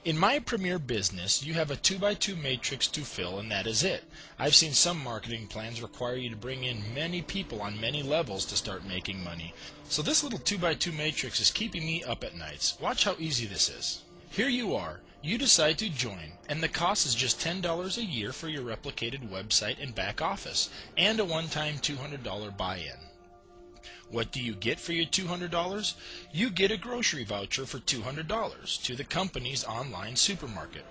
In my premier business, you have a 2x2 matrix to fill, and that is it. I've seen some marketing plans require you to bring in many people on many levels to start making money. So this little 2x2 matrix is keeping me up at nights. Watch how easy this is. Here you are. You decide to join, and the cost is just $10 a year for your replicated website and back office, and a one-time $200 buy-in. What do you get for your $200? You get a grocery voucher for $200 to the company's online supermarket.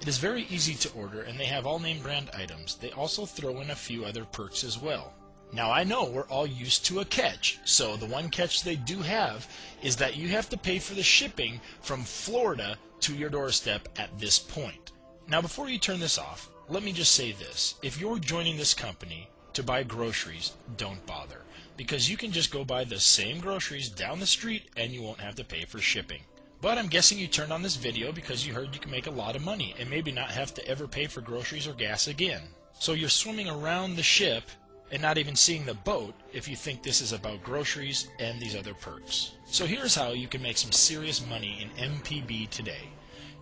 It is very easy to order, and they have all name brand items. They also throw in a few other perks as well. Now I know we're all used to a catch, so the one catch they do have is that you have to pay for the shipping from Florida to your doorstep at this point. Now before you turn this off, let me just say this. If you're joining this company to buy groceries, don't bother, because you can just go buy the same groceries down the street and you won't have to pay for shipping. But I'm guessing you turned on this video because you heard you can make a lot of money and maybe not have to ever pay for groceries or gas again. So you're swimming around the ship and not even seeing the boat if you think this is about groceries and these other perks. So here's how you can make some serious money in MPB today.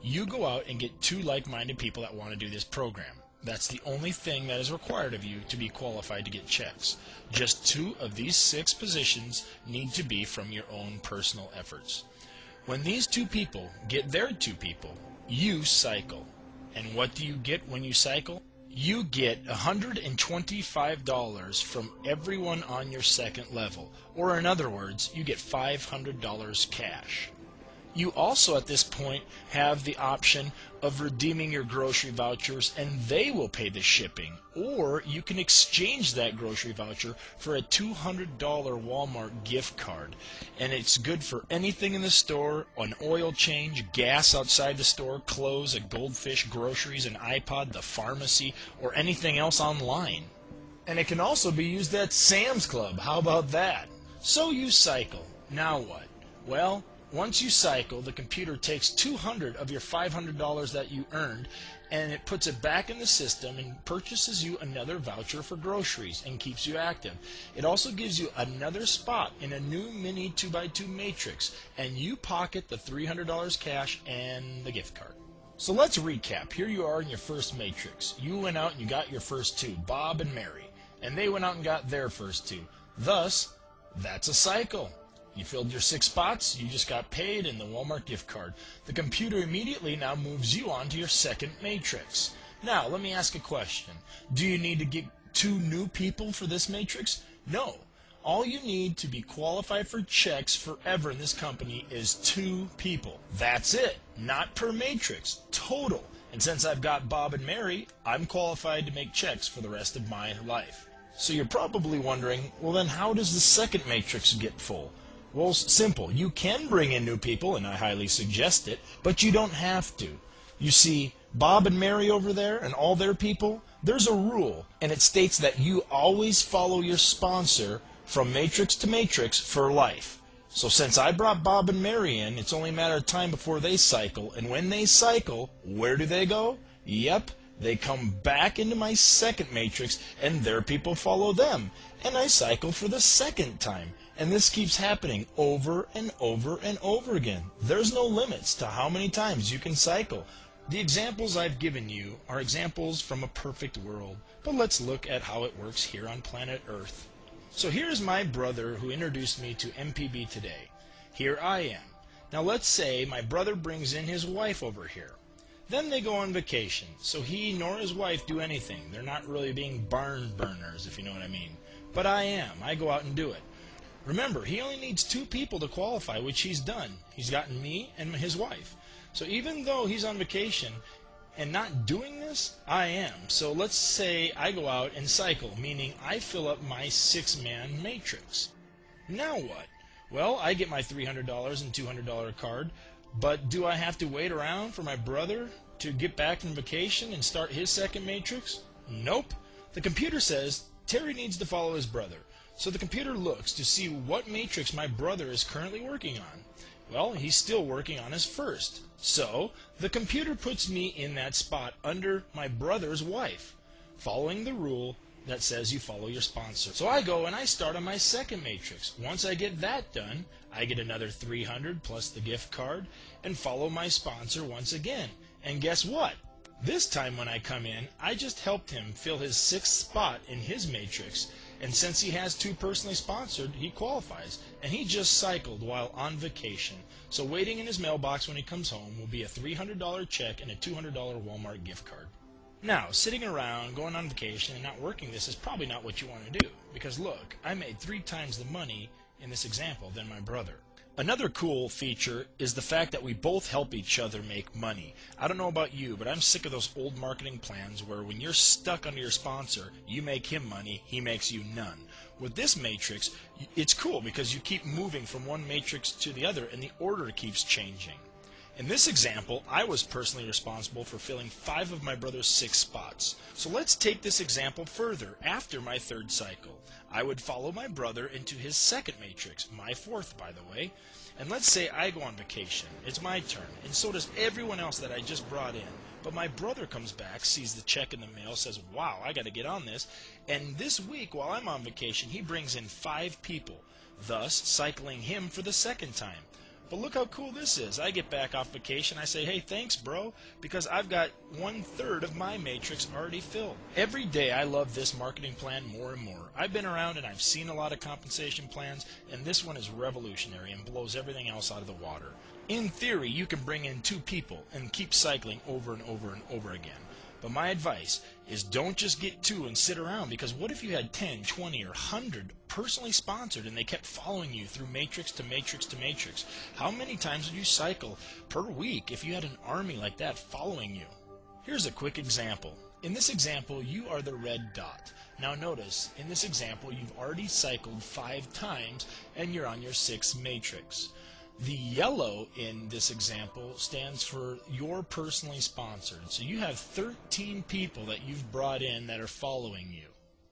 You go out and get 2 like-minded people that want to do this program. That's the only thing that is required of you to be qualified to get checks. Just 2 of these 6 positions need to be from your own personal efforts. When these 2 people get their 2 people, you cycle. And what do you get when you cycle? You get $125 from everyone on your second level, or in other words, you get $500 cash. You also at this point have the option of redeeming your grocery vouchers and they will pay the shipping, or you can exchange that grocery voucher for a $200 Walmart gift card, and it's good for anything in the store, an oil change, gas outside the store, clothes, a goldfish, groceries, an iPod, the pharmacy, or anything else online. And it can also be used at Sam's Club. How about that? So you cycle. Now what? Well, once you cycle, the computer takes $200 of your $500 that you earned and it puts it back in the system and purchases you another voucher for groceries and keeps you active. It also gives you another spot in a new mini 2x2 matrix, and you pocket the $300 cash and the gift card. So let's recap. Here you are in your first matrix. You went out and you got your first 2, Bob and Mary, and they went out and got their first 2. Thus, that's a cycle. You filled your 6 spots, you just got paid in the Walmart gift card. The computer immediately now moves you on to your second matrix. Now, let me ask a question. Do you need to get 2 new people for this matrix? No. All you need to be qualified for checks forever in this company is 2 people. That's it. Not per matrix. Total. And since I've got Bob and Mary, I'm qualified to make checks for the rest of my life. So you're probably wondering, well then how does the second matrix get full? Well, simple. You can bring in new people, and I highly suggest it, but you don't have to. You see, Bob and Mary over there and all their people, there's a rule, and it states that you always follow your sponsor from matrix to matrix for life. So since I brought Bob and Mary in, it's only a matter of time before they cycle, and when they cycle, where do they go? Yep, they come back into my second matrix, and their people follow them, and I cycle for the second time. And this keeps happening over and over and over again. There's no limits to how many times you can cycle. The examples I've given you are examples from a perfect world, but let's look at how it works here on planet Earth. So here's my brother who introduced me to MPB today. Here I am. Now let's say my brother brings in his wife over here. Then they go on vacation, so he nor his wife do anything. They're not really being barn burners, if you know what I mean. But I am. I go out and do it. Remember, he only needs 2 people to qualify, which he's done. He's gotten me and his wife. So even though he's on vacation and not doing this, I am. So let's say I go out and cycle, meaning I fill up my 6-man matrix. Now what? Well, I get my $300 and $200 card, but do I have to wait around for my brother to get back from vacation and start his second matrix? Nope. The computer says Terry needs to follow his brother. So the computer looks to see what matrix my brother is currently working on. Well, he's still working on his first. So the computer puts me in that spot under my brother's wife. Following the rule, that says you follow your sponsor. So I go and I start on my second matrix. Once I get that done, I get another 300 plus the gift card and follow my sponsor once again. And guess what? This time when I come in, I just helped him fill his 6th spot in his matrix, and since he has 2 personally sponsored, he qualifies. And he just cycled while on vacation. So waiting in his mailbox when he comes home will be a $300 check and a $200 Walmart gift card. Now, sitting around, going on vacation, and not working this is probably not what you want to do. Because look, I made 3 times the money in this example than my brother. Another cool feature is the fact that we both help each other make money. I don't know about you, but I'm sick of those old marketing plans where when you're stuck under your sponsor, you make him money, he makes you none. With this matrix, it's cool because you keep moving from one matrix to the other and the order keeps changing. In this example, I was personally responsible for filling 5 of my brother's 6 spots. So let's take this example further. After my 3rd cycle, I would follow my brother into his 2nd matrix, my 4th by the way, and let's say I go on vacation. It's my turn, and so does everyone else that I just brought in. But my brother comes back, sees the check in the mail, says, wow, I got to get on this, and this week while I'm on vacation, he brings in 5 people, thus cycling him for the 2nd time. But look how cool this is. I get back off vacation, I say, hey, thanks, bro, because I've got 1/3 of my matrix already filled. Every day I love this marketing plan more and more. I've been around and I've seen a lot of compensation plans, and this one is revolutionary and blows everything else out of the water. In theory, you can bring in 2 people and keep cycling over and over and over again. But my advice is don't just get 2 and sit around, because what if you had 10, 20, or 100 personally sponsored and they kept following you through matrix to matrix to matrix? How many times would you cycle per week if you had an army like that following you? Here's a quick example. In this example, you are the red dot. Now notice, in this example, you've already cycled 5 times and you're on your 6th matrix. The yellow in this example stands for you're personally sponsored. So you have 13 people that you've brought in that are following you.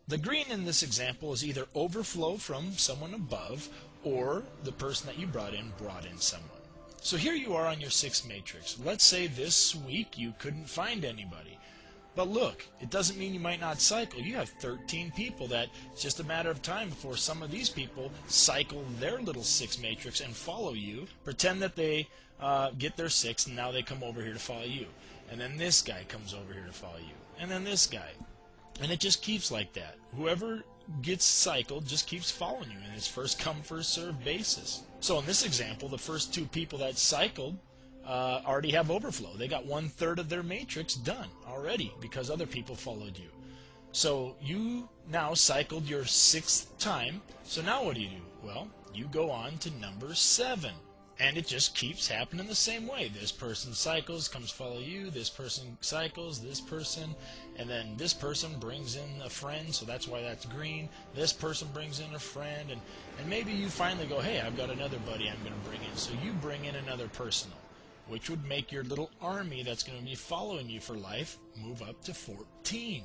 The green in this example is either overflow from someone above, or the person that you brought in someone. So here you are on your 6th matrix. Let's say this week you couldn't find anybody. But look, it doesn't mean you might not cycle. You have 13 people that it's just a matter of time before some of these people cycle their little 6 matrix and follow you, pretend that they get their 6 and now they come over here to follow you. And then this guy comes over here to follow you. And then this guy. And it just keeps like that. Whoever gets cycled just keeps following you, and it's first come, first served basis. So in this example, the first 2 people that cycled already have overflow. They got 1/3 of their matrix done already because other people followed you. So you now cycled your 6th time. So now what do? Well, you go on to number 7. And it just keeps happening the same way. This person cycles, comes follow you, this person cycles, this person, and then this person brings in a friend, so that's why that's green. This person brings in a friend, and maybe you finally go, hey, I've got another buddy I'm going to bring in. So you bring in another personal, which would make your little army that's going to be following you for life move up to 14.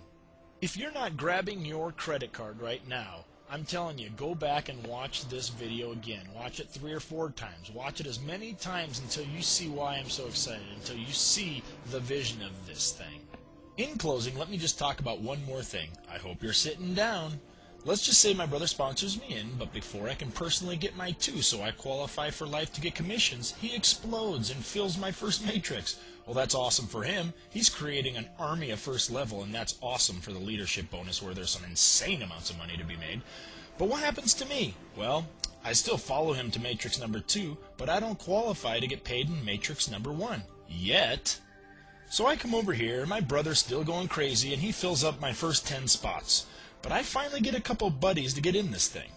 If you're not grabbing your credit card right now, I'm telling you, go back and watch this video again. Watch it 3 or 4 times. Watch it as many times until you see why I'm so excited, until you see the vision of this thing. In closing, let me just talk about one more thing. I hope you're sitting down. Let's just say my brother sponsors me in, but before I can personally get my 2 so I qualify for life to get commissions, he explodes and fills my first matrix. Well, that's awesome for him. He's creating an army of first level, and that's awesome for the leadership bonus where there's some insane amounts of money to be made. But what happens to me? Well, I still follow him to matrix number 2, but I don't qualify to get paid in matrix number 1. Yet. So I come over here, my brother's still going crazy, and he fills up my first 10 spots. But I finally get a couple buddies to get in this thing.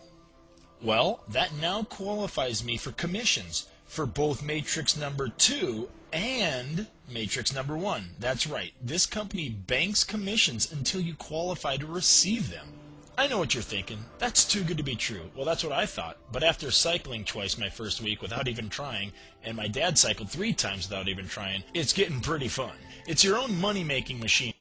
Well, that now qualifies me for commissions for both matrix number 2 and matrix number 1. That's right. This company banks commissions until you qualify to receive them. I know what you're thinking. That's too good to be true. Well, that's what I thought. But after cycling twice my first week without even trying, and my dad cycled 3 times without even trying, it's getting pretty fun. It's your own money-making machine.